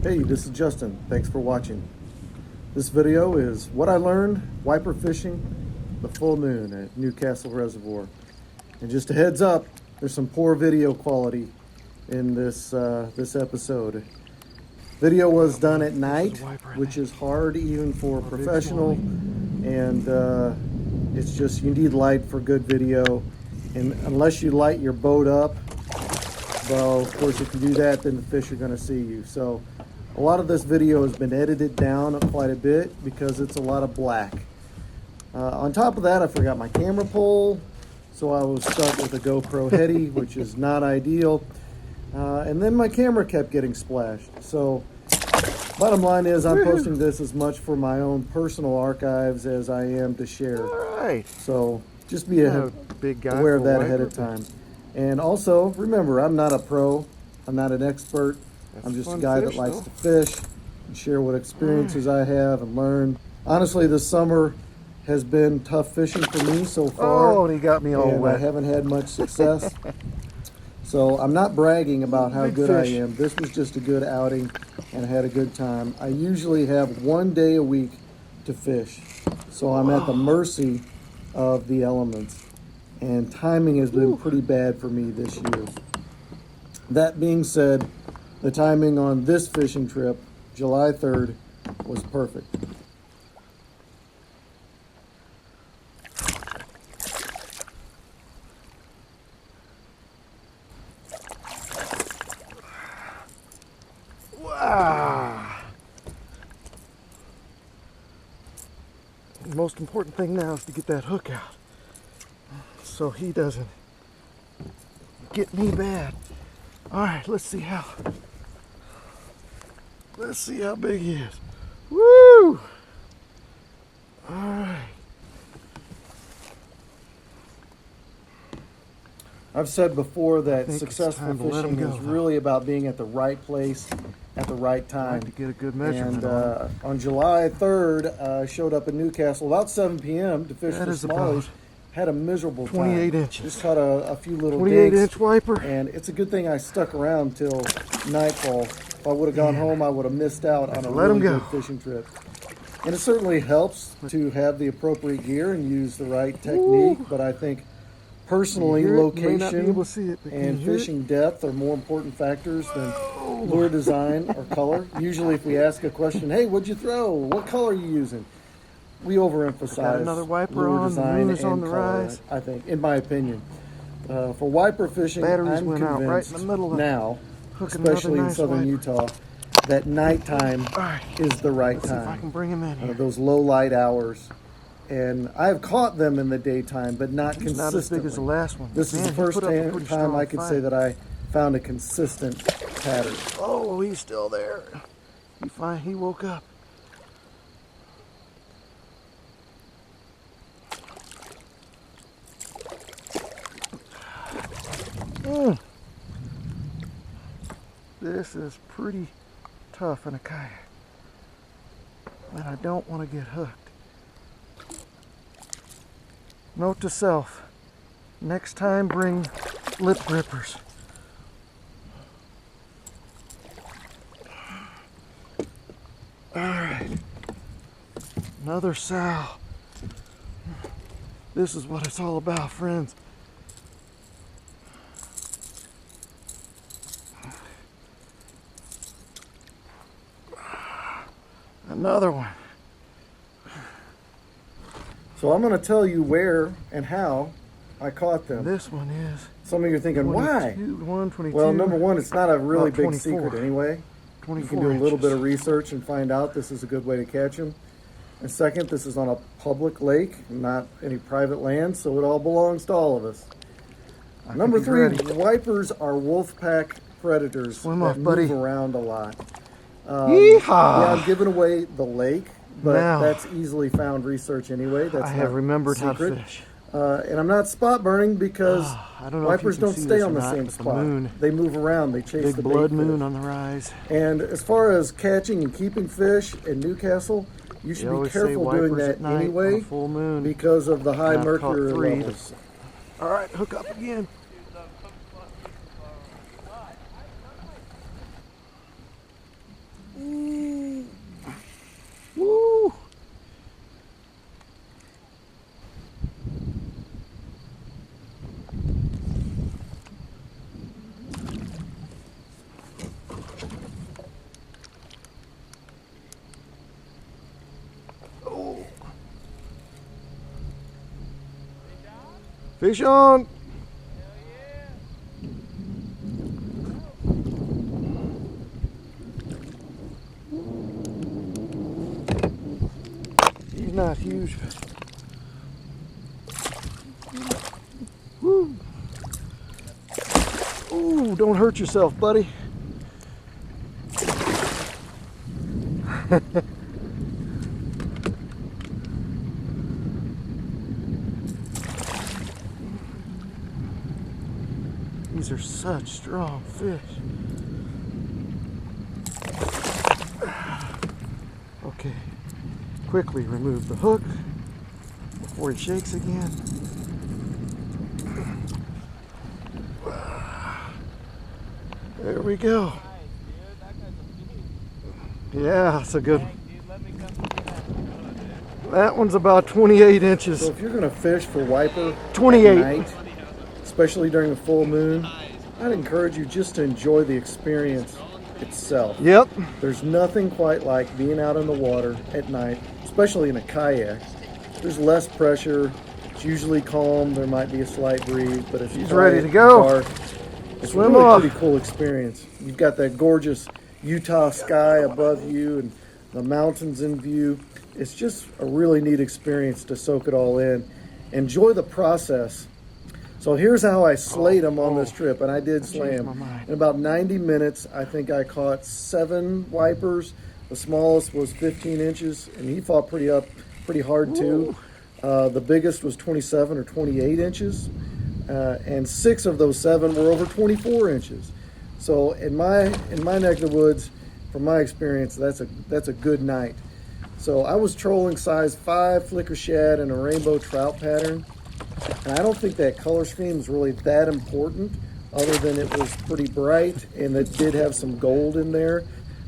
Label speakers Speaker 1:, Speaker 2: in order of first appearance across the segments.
Speaker 1: Hey, this is Justin. Thanks for watching. This video is what I learned wiper fishing the full moon at Newcastle Reservoir. And just a heads up, there's some poor video quality in this episode. Video was done at night, which is hard even for a professional, and it's just you need light for good video. And unless you light your boat up, well, of course, if you do that, then the fish are going to see you. So a lot of this video has been edited down quite a bit because it's a lot of black. On top of that, I forgot my camera pole, so I was stuck with a GoPro Heady, which is not ideal. And then my camera kept getting splashed. So bottom line is I'm posting this as much for my own personal archives as I am to share.
Speaker 2: All right.
Speaker 1: So just be aware of that ahead of time. And also, remember, I'm not a pro. I'm not an expert. I'm just a guy that likes to fish and share what experiences I have and learn. Honestly, this summer has been tough fishing for me so far.
Speaker 2: Oh, and he got me all wet.
Speaker 1: I haven't had much success. So I'm not bragging about how good I am. This was just a good outing and I had a good time. I usually have 1 day a week to fish. So I'm at the mercy of the elements. And timing has been pretty bad for me this year. That being said, the timing on this fishing trip, July 3rd, was perfect.
Speaker 2: Wow. The most important thing now is to get that hook out so he doesn't get me bad. All right, let's see how big he is. Woo! All right.
Speaker 1: I've said before that successful fishing is really about being at the right place at the right time.
Speaker 2: To get a good measurement.
Speaker 1: And on July 3rd, I showed up in Newcastle about 7 p.m. to fish the smallies. Had a miserable
Speaker 2: 28
Speaker 1: time.
Speaker 2: inches.
Speaker 1: Just caught a few little
Speaker 2: 28-inch wiper.
Speaker 1: And it's a good thing I stuck around till nightfall. If I would have gone home, I would have missed out on a really good fishing trip. And it certainly helps to have the appropriate gear and use the right technique. But I think personally, location and fishing depth are more important factors than lure design or color. Usually if we ask a question, hey, what'd you throw? What color are you using? We overemphasize
Speaker 2: another wiper
Speaker 1: lure design
Speaker 2: on,
Speaker 1: and
Speaker 2: the
Speaker 1: color,
Speaker 2: rise.
Speaker 1: I think, in my opinion. For wiper fishing,
Speaker 2: Batteries
Speaker 1: I'm
Speaker 2: went out right in the middle of
Speaker 1: now, especially in southern Utah, that nighttime is the right time.
Speaker 2: See if I can bring him in here.
Speaker 1: Those low light hours. And I've caught them in the daytime, but not consistently.
Speaker 2: Not as big as the last one.
Speaker 1: This is the first time I could say that I found a consistent pattern.
Speaker 2: Oh, he's still there. He woke up. This is pretty tough in a kayak, and I don't want to get hooked. Note to self, next time bring lip grippers. All right, another sow. This is what it's all about, friends. Another one.
Speaker 1: So I'm going to tell you where and how I caught them.
Speaker 2: This one is.
Speaker 1: Some of you are thinking, why?
Speaker 2: 22.
Speaker 1: Well, number one, it's not a really big secret anyway. You can do a little bit of research and find out this is a good way to catch them. And second, this is on a public lake, not any private land, so it all belongs to all of us. Number three, wipers are wolf pack predators that move around a lot. Yeah, I'm giving away the lake, but that's easily found research anyway. That's
Speaker 2: I have remembered how to fish.
Speaker 1: And I'm not spot burning because wipers don't stay on the same spot. They move around. They chase the big
Speaker 2: blood moon on the rise.
Speaker 1: And as far as catching and keeping fish in Newcastle, you should be careful doing that anyway because of the high mercury levels.
Speaker 2: All right, hook up again. Fish on. He's not huge. Woo. Ooh, don't hurt yourself, buddy. These are such strong fish. Okay, quickly remove the hook before he shakes again. There we go. Yeah, it's a good one. That one's about 28 inches.
Speaker 1: So if you're going to fish for wiper
Speaker 2: 28.
Speaker 1: at night, especially during the full moon, I'd encourage you just to enjoy the experience itself.
Speaker 2: Yep.
Speaker 1: There's nothing quite like being out in the water at night, especially in a kayak. There's less pressure. It's usually calm. There might be a slight breeze, but if
Speaker 2: He's
Speaker 1: you're
Speaker 2: ready to go.
Speaker 1: dark, it's
Speaker 2: Swim
Speaker 1: really
Speaker 2: off.
Speaker 1: pretty cool experience. You've got that gorgeous Utah sky above you and the mountains in view. It's just a really neat experience to soak it all in. Enjoy the process. So here's how I slayed them on this trip, and I did slay them. In about 90 minutes, I think I caught 7 wipers. The smallest was 15 inches, and he fought pretty hard too. The biggest was 27 or 28 inches, and 6 of those 7 were over 24 inches. So in my neck of the woods, from my experience, that's a good night. So I was trolling size 5 flicker shad and a rainbow trout pattern. And I don't think that color scheme is really that important, other than it was pretty bright and it did have some gold in there.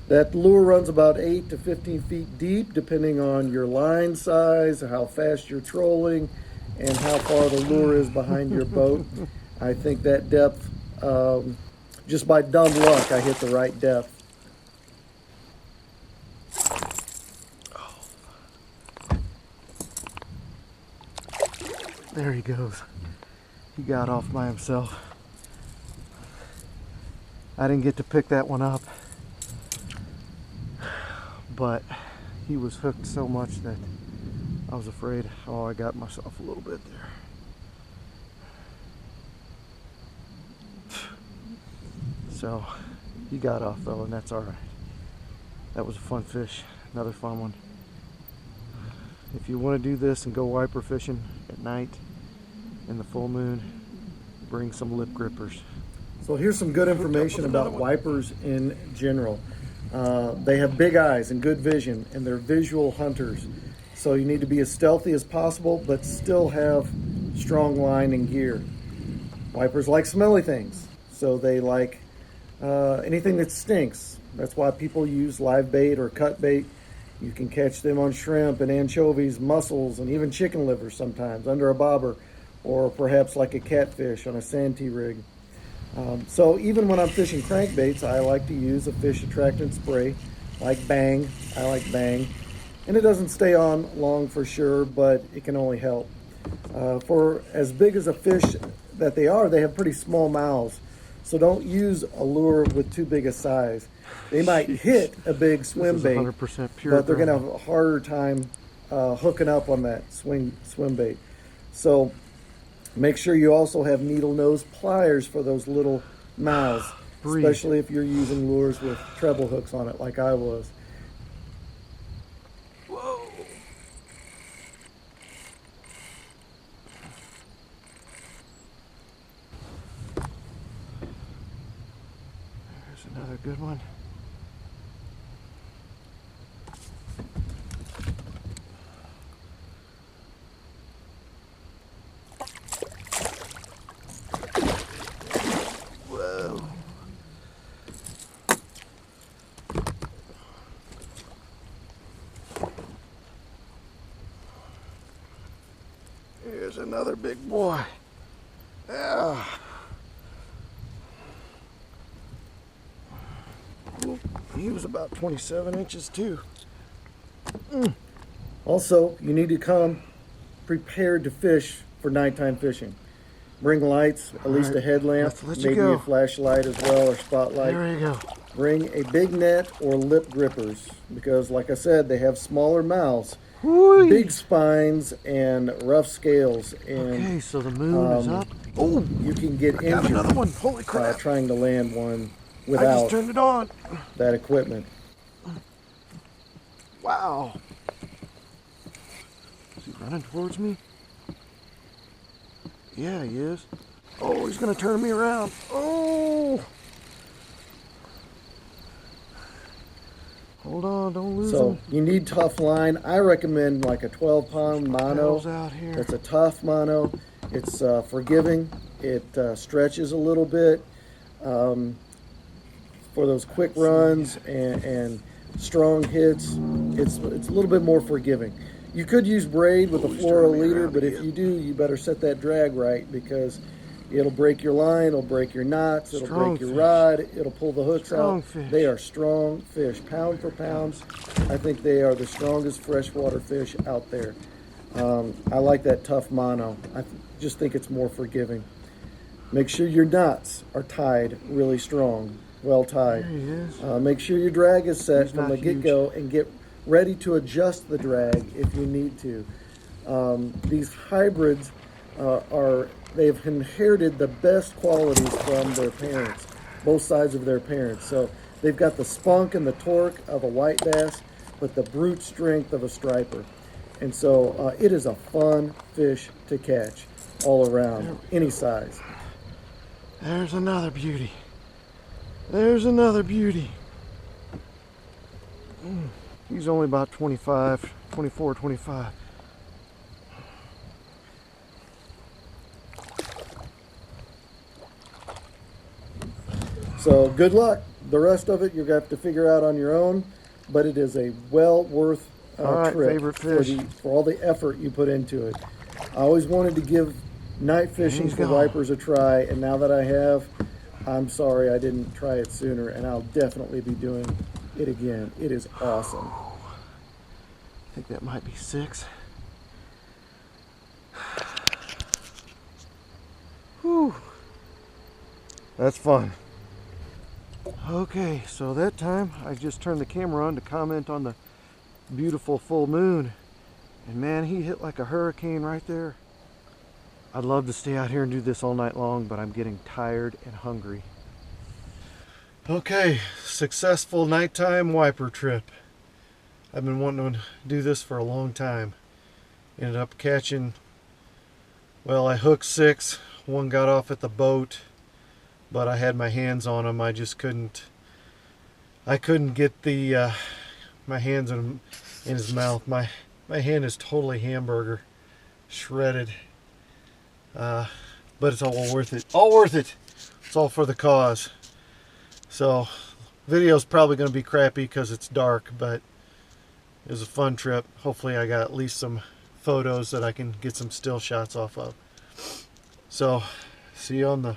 Speaker 1: That lure runs about 8 to 15 feet deep, depending on your line size, how fast you're trolling, and how far the lure is behind your boat. I think that depth, just by dumb luck, I hit the right depth.
Speaker 2: There he goes. He got off by himself. I didn't get to pick that one up, but he was hooked so much that I was afraid, I got myself a little bit there. So he got off though, and that's all right. That was a fun fish, another fun one. If you want to do this and go wiper fishing at night in the full moon, bring some lip grippers.
Speaker 1: So here's some good information about wipers in general. They have big eyes and good vision, and they're visual hunters. So you need to be as stealthy as possible, but still have strong line and gear. Wipers like smelly things, so they like anything that stinks. That's why people use live bait or cut bait. You can catch them on shrimp and anchovies, mussels, and even chicken livers sometimes under a bobber, or perhaps like a catfish on a santee rig. So even when I'm fishing crankbaits, I like to use a fish attractant spray like Bang. I like Bang. And it doesn't stay on long for sure, but it can only help. For as big as a fish that they are, they have pretty small mouths. So don't use a lure with too big a size. They might hit a big swim bait,
Speaker 2: 100% pure,
Speaker 1: but they're going to have a harder time hooking up on that swim bait. So make sure you also have needle nose pliers for those little mouths, especially if you're using lures with treble hooks on it like I was.
Speaker 2: Whoa. There's another good one. Here's another big boy. Yeah. He was about 27 inches too.
Speaker 1: Also, you need to come prepared to fish for nighttime fishing. Bring lights, at least
Speaker 2: right,
Speaker 1: a headlamp,
Speaker 2: let's let you
Speaker 1: maybe
Speaker 2: go.
Speaker 1: a flashlight as well, or spotlight.
Speaker 2: There you go.
Speaker 1: Bring a big net or lip grippers, because like I said, they have smaller mouths,
Speaker 2: Whoo!
Speaker 1: big spines, and rough scales, and
Speaker 2: Okay, so the moon is up. Oh,
Speaker 1: you can get
Speaker 2: got
Speaker 1: injured
Speaker 2: another one. Holy crap.
Speaker 1: trying to land one
Speaker 2: I
Speaker 1: without
Speaker 2: just turned it on.
Speaker 1: that equipment.
Speaker 2: Wow. Is he running towards me? Yeah, he is. Oh, he's going to turn me around. Oh! Hold on, don't lose
Speaker 1: So
Speaker 2: him.
Speaker 1: you need tough line. I recommend like a 12-pound mono.
Speaker 2: Pedals out here.
Speaker 1: It's a tough mono. It's forgiving. It stretches a little bit for those quick runs and strong hits. It's a little bit more forgiving. You could use braid with a floral leader, but if you do, you better set that drag right, because it'll break your line, it'll break your knots, it'll break your rod, it'll pull the hooks out. They are strong fish, pound for pound. I think they are the strongest freshwater fish out there. I like that tough mono. I just think it's more forgiving. Make sure your knots are tied really strong, well tied.
Speaker 2: There he is.
Speaker 1: Make sure your drag is set
Speaker 2: He's
Speaker 1: from
Speaker 2: not
Speaker 1: the get-go, and get ready to adjust the drag if you need to. These hybrids they've inherited the best qualities from their parents, both sides of their parents. So they've got the spunk and the torque of a white bass, but the brute strength of a striper. And so it is a fun fish to catch all around, any size.
Speaker 2: There's another beauty. There's another beauty. He's only about 25, 24, 25.
Speaker 1: So good luck. The rest of it you're going to have to figure out on your own, but it is a well worth trip
Speaker 2: favorite fish.
Speaker 1: for all the effort you put into it. I always wanted to give night fishing for wipers a try, and now that I have, I'm sorry I didn't try it sooner, and I'll definitely be doing it again. It is awesome.
Speaker 2: I think that might be 6. Whew. That's fun. Okay, so that time I just turned the camera on to comment on the beautiful full moon, and man, he hit like a hurricane right there. I'd love to stay out here and do this all night long, but I'm getting tired and hungry. Okay, successful nighttime wiper trip. I've been wanting to do this for a long time. Ended up catching, well, I hooked 6. One got off at the boat, but I had my hands on him. I just couldn't get the my hands in his mouth. My hand is totally hamburger, shredded. But it's all worth it. All worth it. It's all for the cause. So, video's probably going to be crappy because it's dark, but it was a fun trip. Hopefully I got at least some photos that I can get some still shots off of. So, see you on the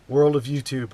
Speaker 2: world of YouTube.